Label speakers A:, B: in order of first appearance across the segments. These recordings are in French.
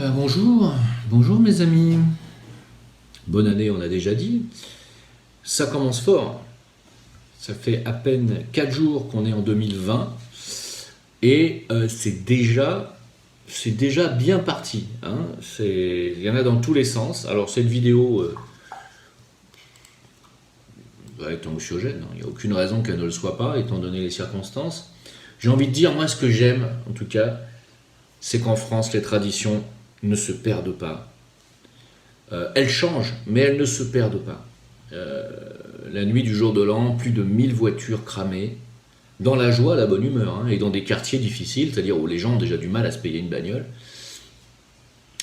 A: Bonjour, bonjour mes amis. Bonne année, on a déjà dit. Ça commence fort. Ça fait à peine 4 jours qu'on est en 2020 et c'est déjà bien parti, hein. Il y en a dans tous les sens. Alors cette vidéo va être anxiogène, hein. Il n'y a aucune raison qu'elle ne le soit pas, étant donné les circonstances. J'ai envie de dire, moi ce que j'aime, en tout cas, c'est qu'en France, les traditions ne se perdent pas. Elles changent, mais elles ne se perdent pas. La nuit du jour de l'an, plus de 1000 voitures cramées, dans la joie, la bonne humeur, hein, et dans des quartiers difficiles, c'est-à-dire où les gens ont déjà du mal à se payer une bagnole.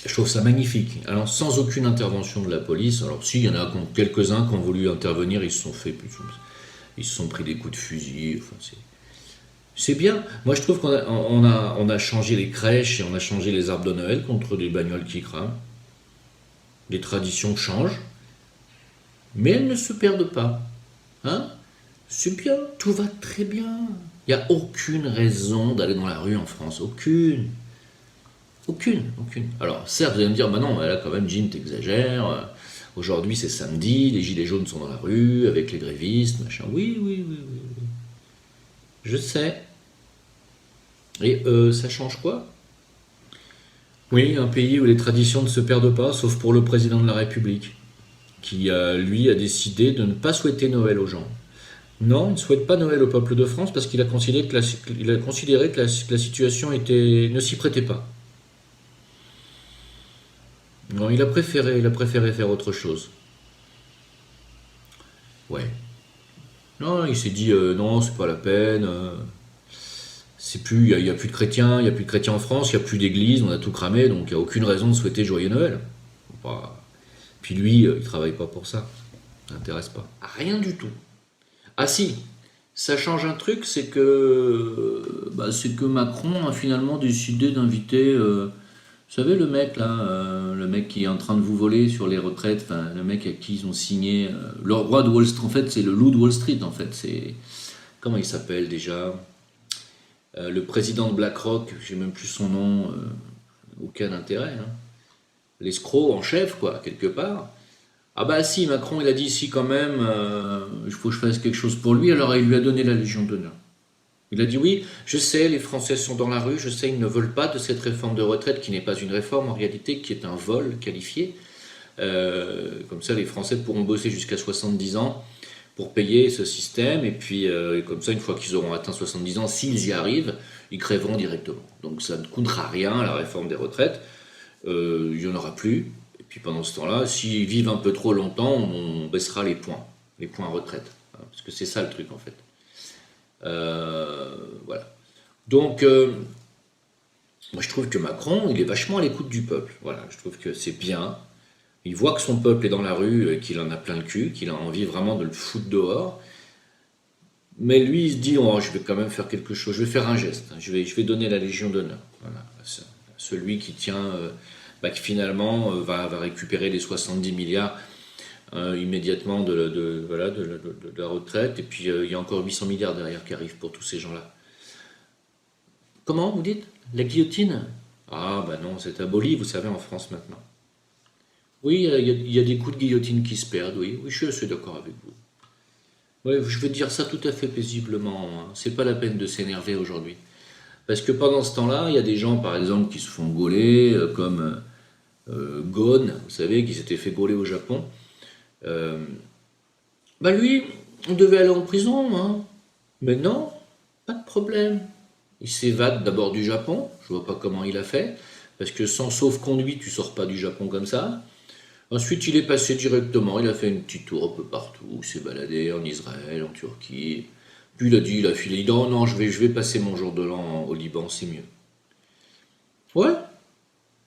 A: Je trouve ça magnifique. Alors, sans aucune intervention de la police, alors si, il y en a quelques-uns qui ont voulu intervenir, ils se sont pris des coups de fusil, enfin, c'est bien. Moi, je trouve qu'on a changé les crèches et on a changé les arbres de Noël contre des bagnoles qui crament. Les traditions changent, mais elles ne se perdent pas. Hein? C'est bien, tout va très bien. Il n'y a aucune raison d'aller dans la rue en France. Aucune. Aucune, aucune. Alors, certes, vous allez me dire, bah non, là, quand même, Jim, t'exagères. Aujourd'hui, c'est samedi, les gilets jaunes sont dans la rue, avec les grévistes, machin. Oui, oui, oui, oui, oui. Je sais. Et ça change quoi? Oui, un pays où les traditions ne se perdent pas, sauf pour le président de la République, qui, lui, a décidé de ne pas souhaiter Noël aux gens. Non, il ne souhaite pas Noël au peuple de France parce qu'il a considéré que la situation ne s'y prêtait pas. Non, il a préféré faire autre chose. Ouais. Non, il s'est dit, non, c'est pas la peine. C'est plus, il y a plus de chrétiens, il y a plus de chrétiens en France, il y a plus d'église, on a tout cramé, donc il n'y a aucune raison de souhaiter joyeux Noël. Bah, puis lui, il travaille pas pour ça. Ça l'intéresse pas. Rien du tout. Ah si, ça change un truc, c'est que Macron a finalement décidé d'inviter, vous savez le mec là, le mec qui est en train de vous voler sur les retraites, enfin le mec à qui ils ont signé, le roi de Wall Street, en fait c'est le loup de Wall Street en fait, comment il s'appelle déjà? Le président de BlackRock, j'ai même plus son nom, aucun intérêt, hein. L'escroc en chef quoi, quelque part. Ah bah si, Macron il a dit si quand même, il faut que je fasse quelque chose pour lui, alors il lui a donné la Légion d'honneur. Il a dit oui, je sais, les Français sont dans la rue, je sais, ils ne veulent pas de cette réforme de retraite qui n'est pas une réforme en réalité, qui est un vol qualifié. Comme ça, les Français pourront bosser jusqu'à 70 ans pour payer ce système, et puis comme ça, une fois qu'ils auront atteint 70 ans, s'ils y arrivent, ils crèveront directement. Donc ça ne coûtera rien, la réforme des retraites, il n'y en aura plus. Et puis pendant ce temps-là, s'ils vivent un peu trop longtemps, on baissera les points retraite. Hein, parce que c'est ça le truc en fait. Voilà. Donc, moi je trouve que Macron, il est vachement à l'écoute du peuple. Voilà, je trouve que c'est bien. Il voit que son peuple est dans la rue, qu'il en a plein le cul, qu'il a envie vraiment de le foutre dehors. Mais lui, il se dit, oh, je vais quand même faire quelque chose, je vais faire un geste, hein. Je vais donner la Légion d'honneur. Voilà, à celui qui tient, qui finalement va récupérer les 70 milliards immédiatement de la retraite. Et puis il y a encore 800 milliards derrière qui arrivent pour tous ces gens-là. Comment vous dites? La guillotine? Ah bah non, c'est aboli, vous savez, en France maintenant. Oui, il y a des coups de guillotine qui se perdent, oui, oui, je suis assez d'accord avec vous. Ouais, je veux dire ça tout à fait paisiblement, hein. C'est pas la peine de s'énerver aujourd'hui. Parce que pendant ce temps-là, il y a des gens, par exemple, qui se font gauler, comme Ghosn, vous savez, qui s'était fait gauler au Japon. Euh, lui, on devait aller en prison, hein. Mais non, pas de problème. Il s'évade d'abord du Japon, je vois pas comment il a fait, parce que sans sauf-conduit, tu sors pas du Japon comme ça. Ensuite, il est passé directement, il a fait une petite tour un peu partout, il s'est baladé en Israël, en Turquie. Puis il a filé, il dit, oh non, je vais passer mon jour de l'an au Liban, c'est mieux. Ouais,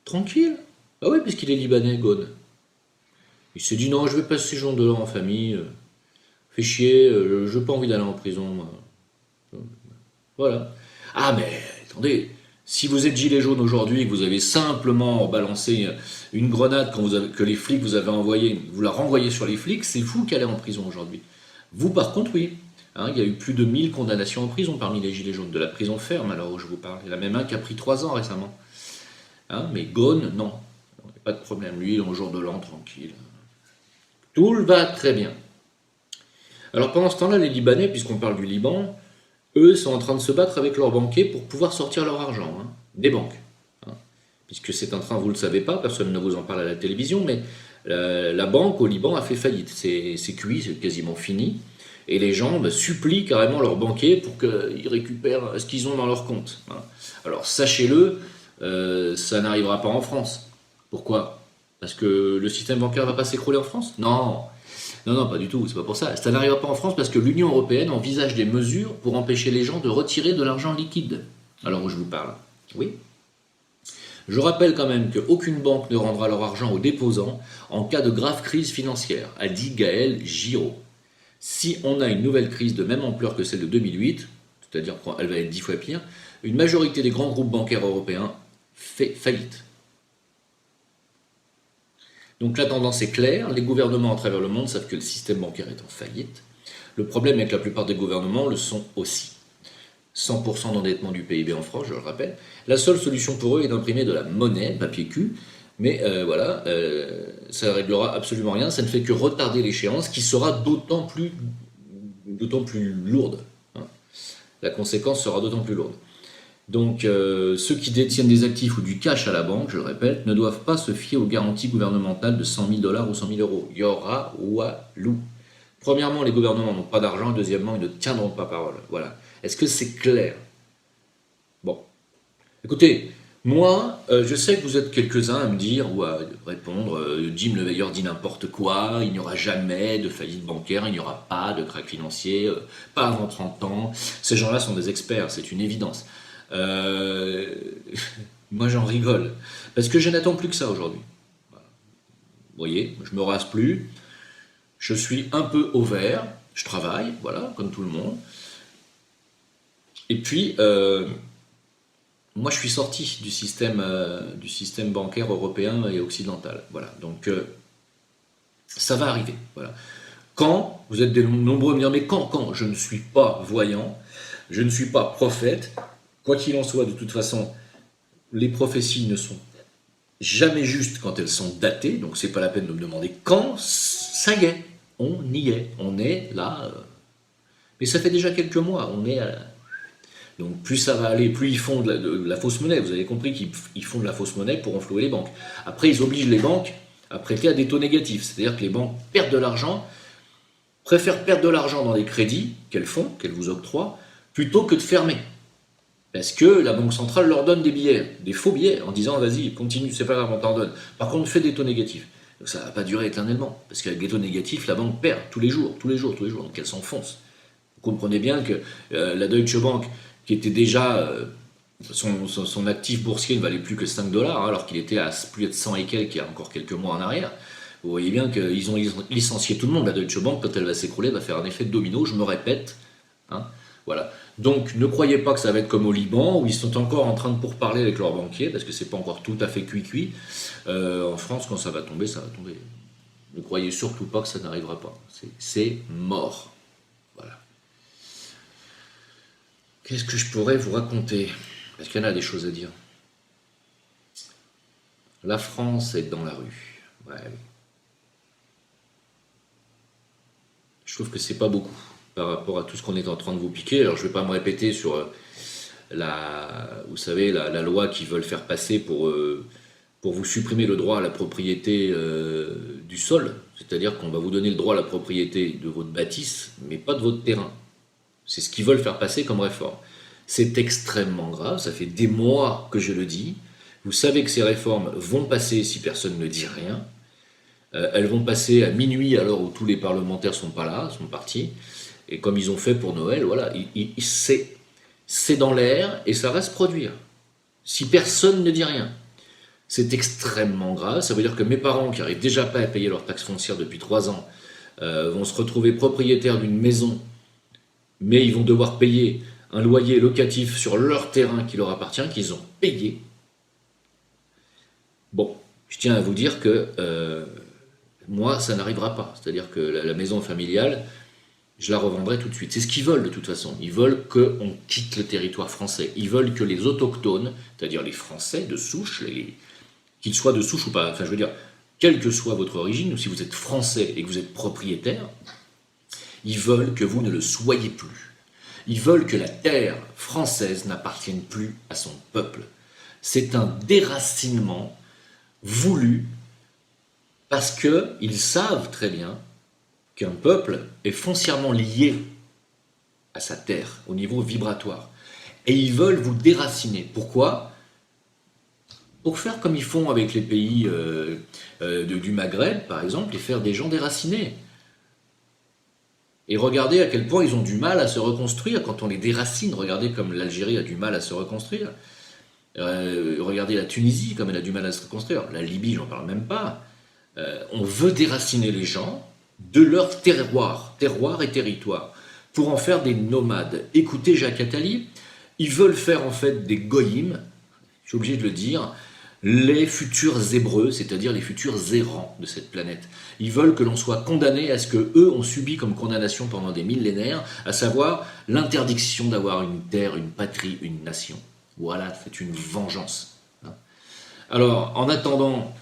A: tranquille. Ah oui, parce qu'il est libanais, Ghosn. Il s'est dit, non, je vais passer jour de l'an en famille, fait chier, je n'ai pas envie d'aller en prison, moi. Voilà. Ah, mais attendez, si vous êtes gilet jaune aujourd'hui et que vous avez simplement balancé une grenade que les flics vous avaient envoyée, vous la renvoyez sur les flics, c'est vous qui allez en prison aujourd'hui. Vous, par contre, oui. Hein, il y a eu plus de 1000 condamnations en prison parmi les gilets jaunes, de la prison ferme, alors où je vous parle. Il y en a même un qui a pris 3 ans récemment. Hein, mais Ghosn, non. Pas de problème. Lui, il est en jour de l'an, tranquille. Tout va très bien. Alors pendant ce temps-là, les Libanais, puisqu'on parle du Liban, eux sont en train de se battre avec leurs banquiers pour pouvoir sortir leur argent, hein, des banques. Hein. Puisque c'est en train, vous ne le savez pas, personne ne vous en parle à la télévision, mais la banque au Liban a fait faillite. C'est cuit, c'est quasiment fini. Et les gens supplient carrément leurs banquiers pour qu'ils récupèrent ce qu'ils ont dans leur compte. Hein. Alors sachez-le, ça n'arrivera pas en France. Pourquoi? Parce que le système bancaire va pas s'écrouler en France? Non, non, non, pas du tout, c'est pas pour ça. Ça n'arrivera pas en France parce que l'Union européenne envisage des mesures pour empêcher les gens de retirer de l'argent liquide. Alors où je vous parle. Oui. Je rappelle quand même qu'aucune banque ne rendra leur argent aux déposants en cas de grave crise financière, a dit Gaël Giraud. Si on a une nouvelle crise de même ampleur que celle de 2008, c'est-à-dire qu'elle va être 10 fois pire, une majorité des grands groupes bancaires européens fait faillite. Donc la tendance est claire, les gouvernements à travers le monde savent que le système bancaire est en faillite. Le problème est que la plupart des gouvernements le sont aussi. 100% d'endettement du PIB en France, je le rappelle. La seule solution pour eux est d'imprimer de la monnaie, papier cul, mais voilà, ça ne réglera absolument rien, ça ne fait que retarder l'échéance qui sera d'autant plus lourde. Hein. La conséquence sera d'autant plus lourde. Donc ceux qui détiennent des actifs ou du cash à la banque, je le répète, ne doivent pas se fier aux garanties gouvernementales de 100 000 $ ou 100 000 euros. Il y aura walou. Premièrement, les gouvernements n'ont pas d'argent, et deuxièmement, ils ne tiendront pas parole. Voilà. Est-ce que c'est clair? Bon. Écoutez, moi, je sais que vous êtes quelques-uns à me dire ou à répondre, Jim le Veilleur dit n'importe quoi, il n'y aura jamais de faillite bancaire, il n'y aura pas de crack financier, pas avant 30 ans. Ces gens-là sont des experts, c'est une évidence. Euh, Moi, j'en rigole. Parce que je n'attends plus que ça aujourd'hui. Voilà. Vous voyez, je me rase plus, je suis un peu au vert, je travaille, voilà, comme tout le monde. Et puis, moi, je suis sorti du système bancaire européen et occidental. Voilà. Donc, ça va arriver. Voilà. Quand, vous êtes nombreux à me dire, mais quand je ne suis pas voyant, je ne suis pas prophète, quoi qu'il en soit, de toute façon, les prophéties ne sont jamais justes quand elles sont datées, donc c'est pas la peine de me demander quand, ça y est, on y est, on est là. Mais ça fait déjà quelques mois, on est à, donc plus ça va aller, plus ils font de la fausse monnaie. Vous avez compris qu'ils font de la fausse monnaie pour renflouer les banques. Après, ils obligent les banques à prêter à des taux négatifs. C'est-à-dire que les banques perdent de l'argent, préfèrent perdre de l'argent dans les crédits qu'elles font, qu'elles vous octroient, plutôt que de fermer. Parce que la Banque centrale leur donne des billets, des faux billets, en disant vas-y, continue, c'est pas grave, on t'en donne. Par contre, fais des taux négatifs. Donc ça ne va pas durer éternellement. Parce qu'avec des taux négatifs, la banque perd tous les jours, tous les jours, tous les jours. Donc elle s'enfonce. Vous comprenez bien que la Deutsche Bank, qui était déjà, son actif boursier ne valait plus que 5 $, hein, alors qu'il était à plus de 100 et quelques il y a encore quelques mois en arrière. Vous voyez bien qu'ils ont licencié tout le monde. La Deutsche Bank, quand elle va s'écrouler, va faire un effet de domino, je me répète. Hein, voilà. Donc ne croyez pas que ça va être comme au Liban, où ils sont encore en train de pourparler avec leurs banquiers, parce que c'est pas encore tout à fait cuit-cuit. En France, quand ça va tomber, ça va tomber. Ne croyez surtout pas que ça n'arrivera pas. C'est mort. Voilà. Qu'est-ce que je pourrais vous raconter? Parce qu'il y en a des choses à dire. La France est dans la rue. Ouais, oui. Je trouve que c'est pas beaucoup par rapport à tout ce qu'on est en train de vous piquer. Alors je vais pas me répéter sur vous savez, la loi qu'ils veulent faire passer pour vous supprimer le droit à la propriété du sol. C'est-à-dire qu'on va vous donner le droit à la propriété de votre bâtisse, mais pas de votre terrain. C'est ce qu'ils veulent faire passer comme réforme. C'est extrêmement grave, ça fait des mois que je le dis. Vous savez que ces réformes vont passer si personne ne dit rien. Elles vont passer à minuit à l'heure où tous les parlementaires sont pas là, sont partis. Et comme ils ont fait pour Noël, voilà, c'est dans l'air et ça va se produire. Si personne ne dit rien. C'est extrêmement grave. Ça veut dire que mes parents, qui n'arrivent déjà pas à payer leur taxe foncière depuis 3 ans, vont se retrouver propriétaires d'une maison, mais ils vont devoir payer un loyer locatif sur leur terrain qui leur appartient, qu'ils ont payé. Bon, je tiens à vous dire que moi, ça n'arrivera pas. C'est-à-dire que la maison familiale, je la revendrai tout de suite. C'est ce qu'ils veulent de toute façon. Ils veulent qu'on quitte le territoire français. Ils veulent que les autochtones, c'est-à-dire les Français de souche, qu'ils soient de souche ou pas, enfin je veux dire, quelle que soit votre origine, ou si vous êtes français et que vous êtes propriétaire, ils veulent que vous ne le soyez plus. Ils veulent que la terre française n'appartienne plus à son peuple. C'est un déracinement voulu parce qu'ils savent très bien qu'un peuple est foncièrement lié à sa terre au niveau vibratoire. Et ils veulent vous déraciner. Pourquoi? Pour faire comme ils font avec les pays du Maghreb, par exemple, et faire des gens déracinés. Et regardez à quel point ils ont du mal à se reconstruire quand on les déracine. Regardez comme l'Algérie a du mal à se reconstruire. Regardez la Tunisie comme elle a du mal à se reconstruire. La Libye, j'en parle même pas. On veut déraciner les gens de leur terroir et territoire, pour en faire des nomades. Écoutez Jacques Attali, ils veulent faire en fait des goyim, je suis obligé de le dire, les futurs Hébreux, c'est-à-dire les futurs errants de cette planète. Ils veulent que l'on soit condamné à ce que eux ont subi comme condamnation pendant des millénaires, à savoir l'interdiction d'avoir une terre, une patrie, une nation. Voilà, c'est une vengeance. Alors, en attendant,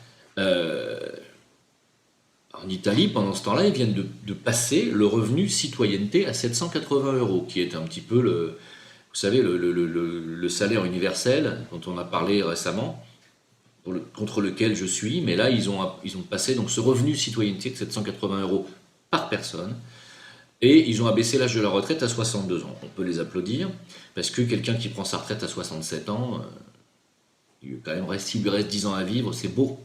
A: en Italie, pendant ce temps-là, ils viennent de passer le revenu citoyenneté à 780 euros, qui est un petit peu vous savez, le salaire universel dont on a parlé récemment, contre lequel je suis, mais là, ils ont passé donc ce revenu citoyenneté de 780 euros par personne, et ils ont abaissé l'âge de la retraite à 62 ans. On peut les applaudir, parce que quelqu'un qui prend sa retraite à 67 ans, il lui reste 10 ans à vivre, c'est beau.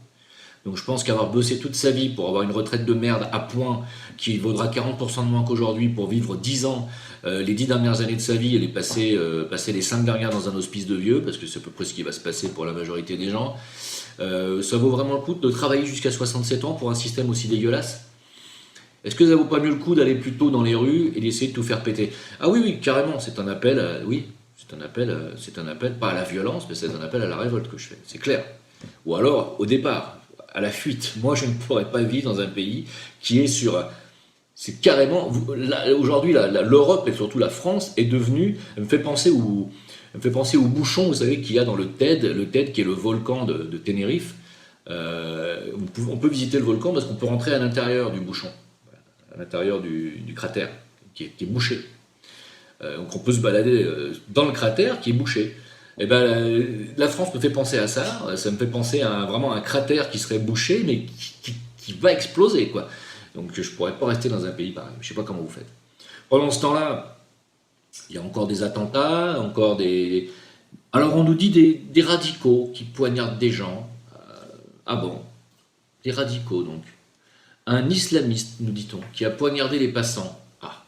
A: Donc je pense qu'avoir bossé toute sa vie pour avoir une retraite de merde à point qui vaudra 40% de moins qu'aujourd'hui pour vivre 10 ans, les 10 dernières années de sa vie et les passer les 5 dernières dans un hospice de vieux, parce que c'est à peu près ce qui va se passer pour la majorité des gens, ça vaut vraiment le coup de travailler jusqu'à 67 ans pour un système aussi dégueulasse? Est-ce que ça vaut pas mieux le coup d'aller plutôt dans les rues et d'essayer de tout faire péter? Ah oui, oui, carrément, c'est un appel, oui, c'est un appel, pas à la violence, mais c'est un appel à la révolte que je fais, c'est clair. Ou alors, au départ, à la fuite. Moi, je ne pourrais pas vivre dans un pays qui est sur... C'est carrément... Aujourd'hui, l'Europe et surtout la France est devenue... Elle me fait penser au bouchon, vous savez, qu'il y a dans le TED qui est le volcan de Tenerife. On peut visiter le volcan parce qu'on peut rentrer à l'intérieur du bouchon, à l'intérieur du cratère, qui est bouché. Donc on peut se balader dans le cratère qui est bouché. Eh ben, la France me fait penser à ça me fait penser à vraiment un cratère qui serait bouché, mais qui va exploser, quoi. Donc je ne pourrais pas rester dans un pays pareil. Je ne sais pas comment vous faites. Pendant ce temps-là, il y a encore des attentats, encore des... Alors on nous dit des radicaux qui poignardent des gens. Ah bon? Des radicaux, donc. Un islamiste, nous dit-on, qui a poignardé les passants. Ah.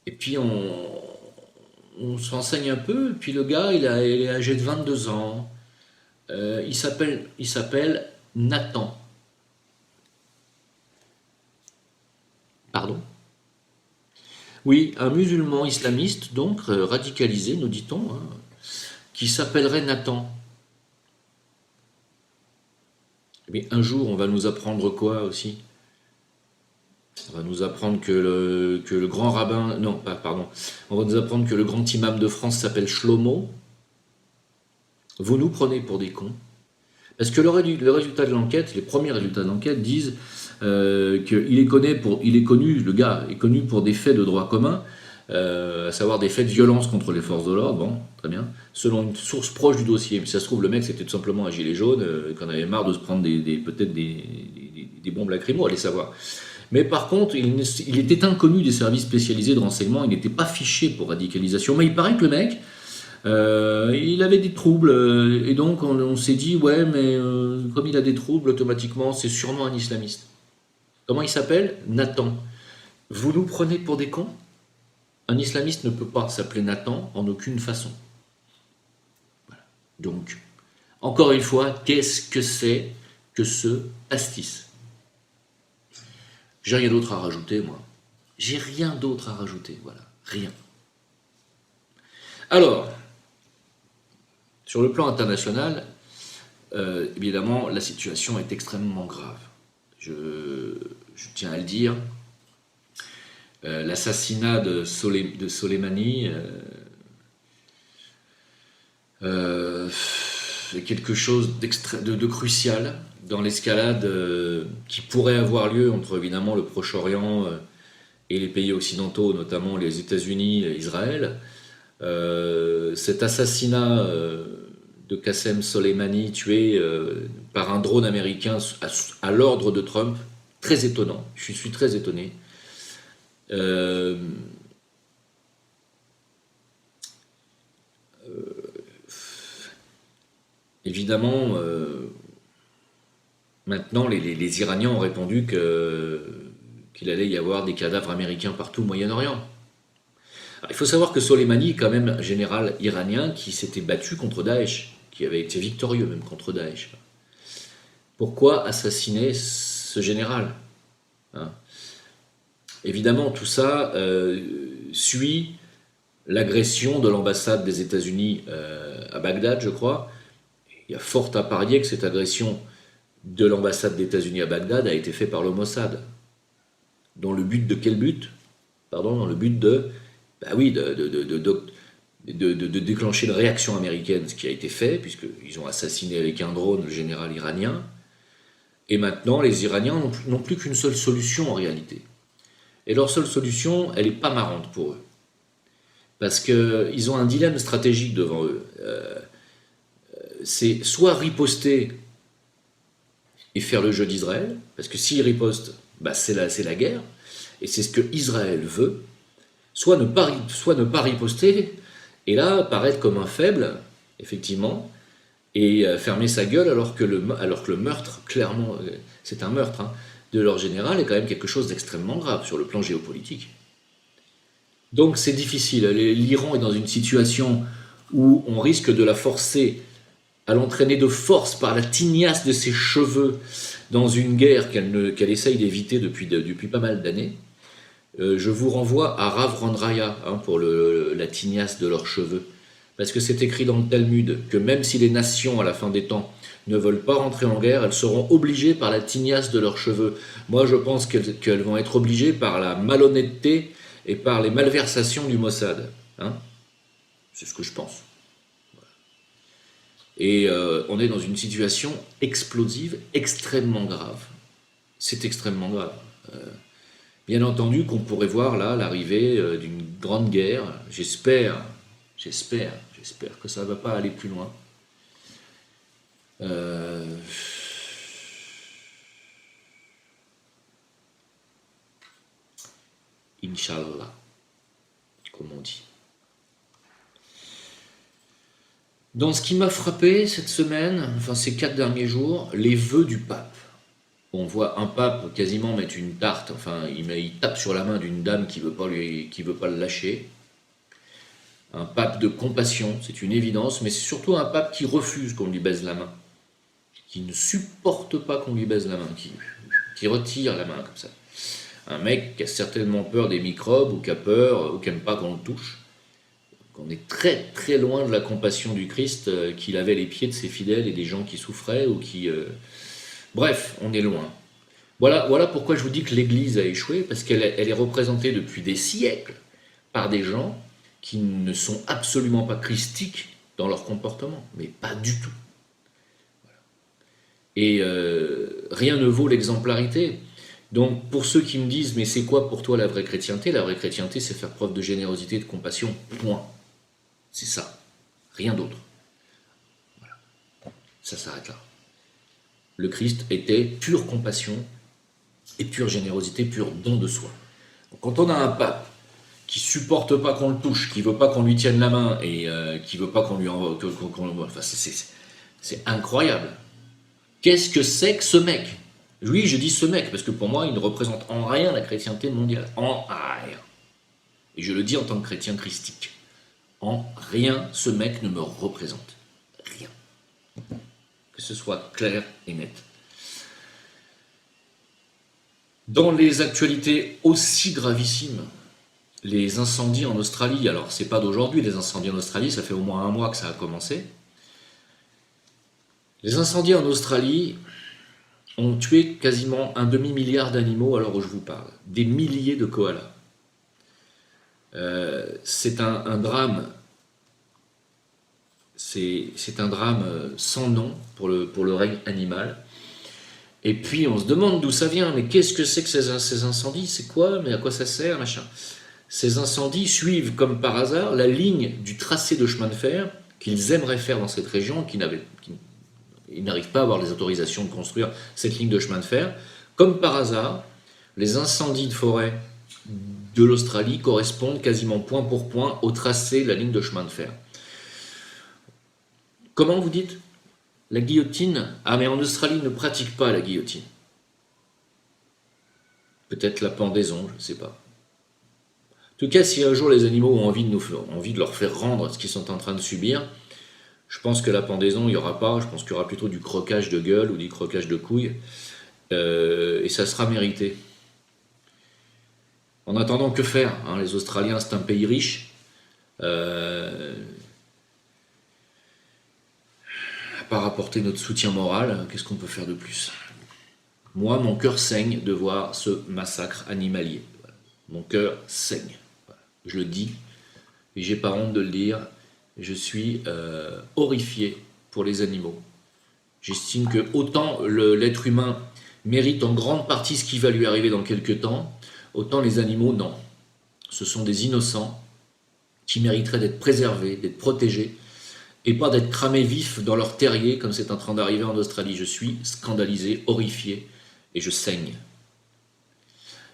A: Et puis on se renseigne un peu, et puis le gars, il est âgé de 22 ans. Il s'appelle Nathan. Pardon? Oui, un musulman islamiste, donc radicalisé, nous dit-on, hein, qui s'appellerait Nathan. Mais un jour, on va nous apprendre quoi aussi? On va nous apprendre que le grand rabbin... Non, pardon. On va nous apprendre que le grand imam de France s'appelle Shlomo. Vous nous prenez pour des cons. Parce que le résultat de l'enquête, les premiers résultats de l'enquête disent qu'il est connu, le gars est connu pour des faits de droit commun, à savoir des faits de violence contre les forces de l'ordre, bon, très bien, selon une source proche du dossier. Mais si ça se trouve, le mec, c'était tout simplement un gilet jaune, qu'on avait marre de se prendre peut-être des bombes lacrymo, allez savoir. Mais par contre, il était inconnu des services spécialisés de renseignement, il n'était pas fiché pour radicalisation. Mais il paraît que le mec, il avait des troubles, et donc on s'est dit, ouais, mais comme il a des troubles, automatiquement, c'est sûrement un islamiste. Comment il s'appelle? Nathan. Vous nous prenez pour des cons? Un islamiste ne peut pas s'appeler Nathan en aucune façon. Voilà. Donc, encore une fois, qu'est-ce que c'est que ce pastis? J'ai rien d'autre à rajouter, moi. J'ai rien d'autre à rajouter, voilà. Rien. Alors, sur le plan international, évidemment, la situation est extrêmement grave. Je tiens à le dire. L'assassinat de Soleimani est quelque chose de crucial dans l'escalade qui pourrait avoir lieu entre évidemment le Proche-Orient et les pays occidentaux, notamment les États-Unis et Israël. Cet assassinat de Qassem Soleimani tué par un drone américain à l'ordre de Trump, très étonnant, je suis très étonné. Euh, Évidemment, maintenant, les Iraniens ont répondu qu'il allait y avoir des cadavres américains partout au Moyen-Orient. Il faut savoir que Soleimani est quand même un général iranien qui s'était battu contre Daesh, qui avait été victorieux même contre Daesh. Pourquoi assassiner ce général, hein? Évidemment, tout ça suit l'agression de l'ambassade des États-Unis à Bagdad, je crois. Il y a fort à parier que cette agression de l'ambassade des États-Unis à Bagdad a été faite par le Mossad. Dans le but de quel but? Pardon, dans le but de, bah oui, de déclencher une réaction américaine, ce qui a été fait, puisqu'ils ont assassiné avec un drone le général iranien. Et maintenant, les Iraniens n'ont plus qu'une seule solution en réalité. Et leur seule solution, elle n'est pas marrante pour eux. Parce qu'ils ont un dilemme stratégique devant eux. C'est soit riposter et faire le jeu d'Israël, parce que s'ils ripostent, bah c'est la guerre, et c'est ce que Israël veut, soit ne pas riposter, et là, paraître comme un faible, effectivement, et fermer sa gueule alors que le meurtre, clairement, c'est un meurtre, hein, de leur général est quand même quelque chose d'extrêmement grave sur le plan géopolitique. Donc c'est difficile. L'Iran est dans une situation où on risque de la forcer à l'entraîner de force par la tignasse de ses cheveux dans une guerre qu'elle essaye d'éviter depuis pas mal d'années. Je vous renvoie à Rav Randraya, hein, pour la tignasse de leurs cheveux. Parce que c'est écrit dans le Talmud que même si les nations, à la fin des temps, ne veulent pas rentrer en guerre, elles seront obligées par la tignasse de leurs cheveux. Moi, je pense qu'elles vont être obligées par la malhonnêteté et par les malversations du Mossad. Hein, c'est ce que je pense. Et on est dans une situation explosive, extrêmement grave. C'est extrêmement grave. Bien entendu qu'on pourrait voir là l'arrivée d'une grande guerre. J'espère que ça ne va pas aller plus loin. Inch'Allah, comme on dit. Dans ce qui m'a frappé cette semaine, enfin ces 4 derniers jours, les vœux du pape. On voit un pape quasiment mettre une tarte, enfin il tape sur la main d'une dame qui veut pas le lâcher. Un pape de compassion, c'est une évidence, mais c'est surtout un pape qui refuse qu'on lui baise la main, qui ne supporte pas qu'on lui baise la main, qui retire la main comme ça. Un mec qui a certainement peur des microbes, ou qui a peur, ou qui n'aime pas qu'on le touche. On est très très loin de la compassion du Christ qui lavait les pieds de ses fidèles et des gens qui souffraient ou qui... Bref, on est loin. Voilà pourquoi je vous dis que l'Église a échoué, parce qu'elle est représentée depuis des siècles par des gens qui ne sont absolument pas christiques dans leur comportement, mais pas du tout. Et rien ne vaut l'exemplarité. Donc pour ceux qui me disent, mais c'est quoi pour toi la vraie chrétienté? La vraie chrétienté, c'est faire preuve de générosité et de compassion, point. C'est ça, rien d'autre. Voilà. Ça s'arrête là. Le Christ était pure compassion et pure générosité, pur don de soi. Donc, quand on a un pape qui supporte pas qu'on le touche, qui veut pas qu'on lui tienne la main et qui veut pas qu'on lui envoie, enfin c'est incroyable. Qu'est-ce que c'est que ce mec? Oui, je dis ce mec parce que pour moi, il ne représente en rien la chrétienté mondiale, en rien. Et je le dis en tant que chrétien christique. En rien, ce mec ne me représente. Rien. Que ce soit clair et net. Dans les actualités aussi gravissimes, les incendies en Australie, alors c'est pas d'aujourd'hui, les incendies en Australie, ça fait au moins 1 mois que ça a commencé. Les incendies en Australie ont tué quasiment un demi-milliard d'animaux à l'heure où je vous parle. Des milliers de koalas. C'est un drame, c'est un drame sans nom pour le règne animal. Et puis on se demande d'où ça vient, mais qu'est-ce que c'est que ces incendies? C'est quoi? Mais à quoi ça sert, machin? Ces incendies suivent comme par hasard la ligne du tracé de chemin de fer qu'ils aimeraient faire dans cette région, ils n'arrivent pas à avoir les autorisations de construire cette ligne de chemin de fer. Comme par hasard, les incendies de forêt de l'Australie correspondent quasiment point pour point au tracé de la ligne de chemin de fer. Comment vous dites? La guillotine? Ah, mais en Australie, ils ne pratiquent pas la guillotine. Peut-être la pendaison, je ne sais pas. En tout cas, si un jour les animaux ont envie de leur faire rendre ce qu'ils sont en train de subir, je pense que la pendaison, il n'y aura pas. Je pense qu'il y aura plutôt du croquage de gueule ou du croquage de couilles. Et ça sera mérité. En attendant, que faire, hein? Les Australiens, c'est un pays riche. À part apporter notre soutien moral, qu'est-ce qu'on peut faire de plus? Moi, mon cœur saigne de voir ce massacre animalier. Voilà. Mon cœur saigne. Voilà. Je le dis, et j'ai pas honte de le dire. Je suis horrifié pour les animaux. J'estime que autant l'être humain mérite en grande partie ce qui va lui arriver dans quelques temps, autant les animaux, non. Ce sont des innocents qui mériteraient d'être préservés, d'être protégés, et pas d'être cramés vifs dans leur terrier comme c'est en train d'arriver en Australie. Je suis scandalisé, horrifié, et je saigne.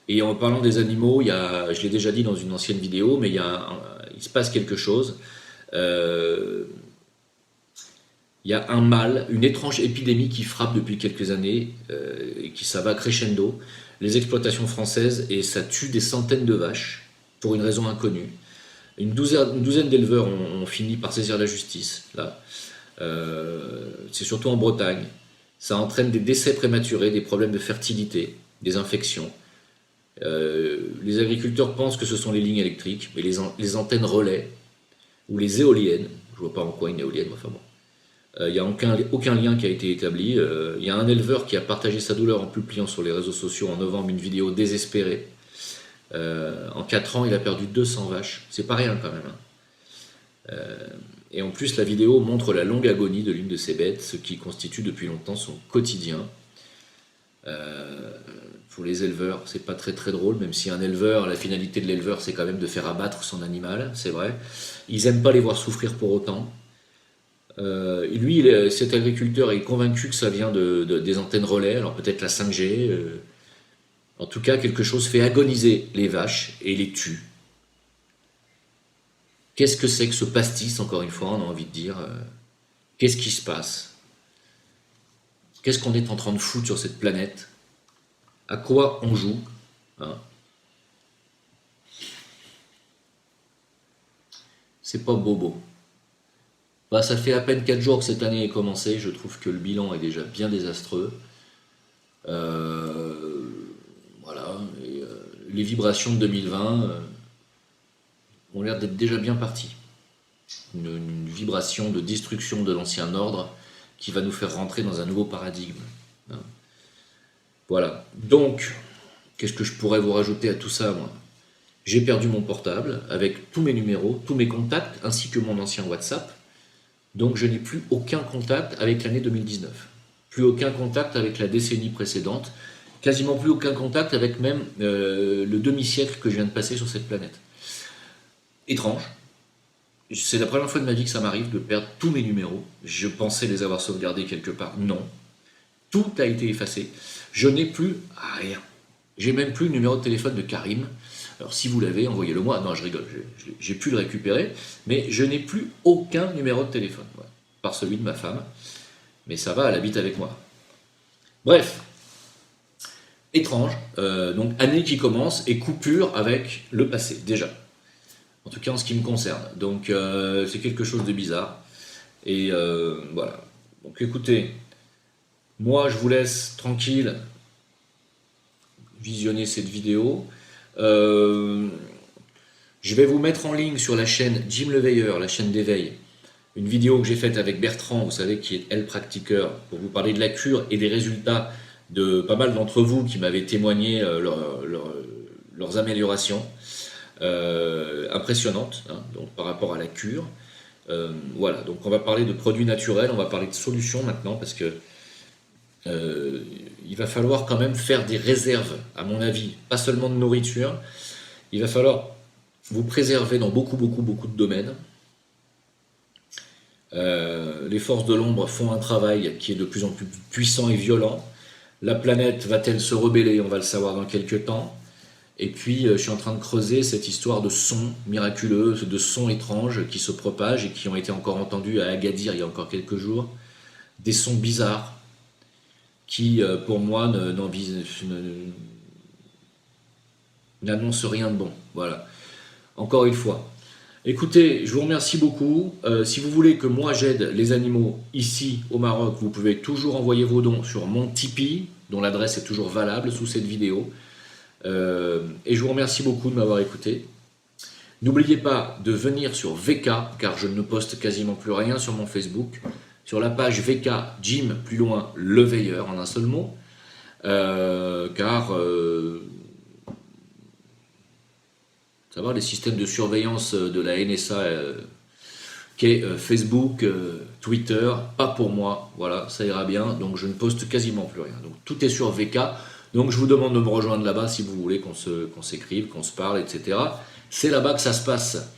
A: Et en parlant des animaux, je l'ai déjà dit dans une ancienne vidéo, mais il se passe quelque chose. Il y a un mal, une étrange épidémie qui frappe depuis quelques années, et ça va crescendo, les exploitations françaises, et ça tue des centaines de vaches, pour une raison inconnue. Une douzaine d'éleveurs ont fini par saisir la justice, là. C'est surtout en Bretagne. Ça entraîne des décès prématurés, des problèmes de fertilité, des infections. Les agriculteurs pensent que ce sont les lignes électriques, mais les antennes relais, ou les éoliennes, je vois pas en quoi une éolienne, enfin bon. Il n'y a aucun lien qui a été établi. Il y a un éleveur qui a partagé sa douleur en publiant sur les réseaux sociaux en novembre une vidéo désespérée. En 4 ans, il a perdu 200 vaches. C'est pas rien quand même. Hein. Et en plus, la vidéo montre la longue agonie de l'une de ces bêtes, ce qui constitue depuis longtemps son quotidien. Pour les éleveurs, c'est pas très très drôle, même si un éleveur, la finalité de l'éleveur, c'est quand même de faire abattre son animal, c'est vrai. Ils aiment pas les voir souffrir pour autant. Lui, cet agriculteur est convaincu que ça vient des antennes relais, alors peut-être la 5G. En tout cas, quelque chose fait agoniser les vaches et les tue. Qu'est-ce que c'est que ce pastis, encore une fois, on a envie de dire? Qu'est-ce qui se passe? Qu'est-ce qu'on est en train de foutre sur cette planète? À quoi on joue, hein? C'est pas bobo. Bah, ça fait à peine 4 jours que cette année est commencée. Je trouve que le bilan est déjà bien désastreux. Voilà. Et, les vibrations de 2020 ont l'air d'être déjà bien parties. Une vibration de destruction de l'ancien ordre qui va nous faire rentrer dans un nouveau paradigme. Hein. Voilà. Donc, qu'est-ce que je pourrais vous rajouter à tout ça, moi? J'ai perdu mon portable avec tous mes numéros, tous mes contacts, ainsi que mon ancien WhatsApp. Donc je n'ai plus aucun contact avec l'année 2019. Plus aucun contact avec la décennie précédente. Quasiment plus aucun contact avec même le demi-siècle que je viens de passer sur cette planète. Étrange. C'est la première fois de ma vie que ça m'arrive de perdre tous mes numéros. Je pensais les avoir sauvegardés quelque part. Non. Tout a été effacé. Je n'ai plus rien. J'ai même plus le numéro de téléphone de Karim. Alors si vous l'avez, envoyez-le moi. Non, je rigole, j'ai pu le récupérer, mais je n'ai plus aucun numéro de téléphone, ouais, par celui de ma femme. Mais ça va, elle habite avec moi. Bref, étrange. Donc année qui commence et coupure avec le passé, déjà. En tout cas en ce qui me concerne. Donc c'est quelque chose de bizarre. Et voilà. Donc écoutez, moi je vous laisse tranquille visionner cette vidéo. Je vais vous mettre en ligne sur la chaîne Jim Le Veilleur, la chaîne d'éveil, une vidéo que j'ai faite avec Bertrand, vous savez, qui est El Practiqueur, pour vous parler de la cure et des résultats de pas mal d'entre vous qui m'avaient témoigné leurs améliorations. impressionnante, hein, donc par rapport à la cure. Voilà, donc on va parler de produits naturels, on va parler de solutions maintenant, parce que il va falloir quand même faire des réserves, à mon avis, pas seulement de nourriture, il va falloir vous préserver dans beaucoup, beaucoup, beaucoup de domaines. Les forces de l'ombre font un travail qui est de plus en plus puissant et violent. La planète va-t-elle se rebeller? On va le savoir dans quelques temps. Et puis, je suis en train de creuser cette histoire de sons miraculeux, de sons étranges qui se propagent et qui ont été encore entendus à Agadir il y a encore quelques jours. Des sons bizarres qui, pour moi, n'annoncent rien de bon. Voilà. Encore une fois. Écoutez, je vous remercie beaucoup. Si vous voulez que moi j'aide les animaux ici au Maroc, vous pouvez toujours envoyer vos dons sur mon Tipeee, dont l'adresse est toujours valable sous cette vidéo. Et je vous remercie beaucoup de m'avoir écouté. N'oubliez pas de venir sur VK, car je ne poste quasiment plus rien sur mon Facebook. Sur la page VK, Jim, plus loin, le veilleur, en un seul mot. Car savoir les systèmes de surveillance de la NSA qu'est Facebook, Twitter, pas pour moi, voilà, ça ira bien, donc je ne poste quasiment plus rien. Donc tout est sur VK, donc je vous demande de me rejoindre là-bas si vous voulez qu'on s'écrive, qu'on se parle, etc. C'est là-bas que ça se passe.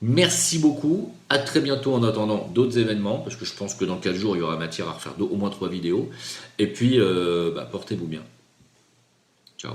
A: Merci beaucoup, à très bientôt en attendant d'autres événements, parce que je pense que dans 4 jours il y aura matière à refaire au moins 3 vidéos, et puis portez-vous bien. Ciao.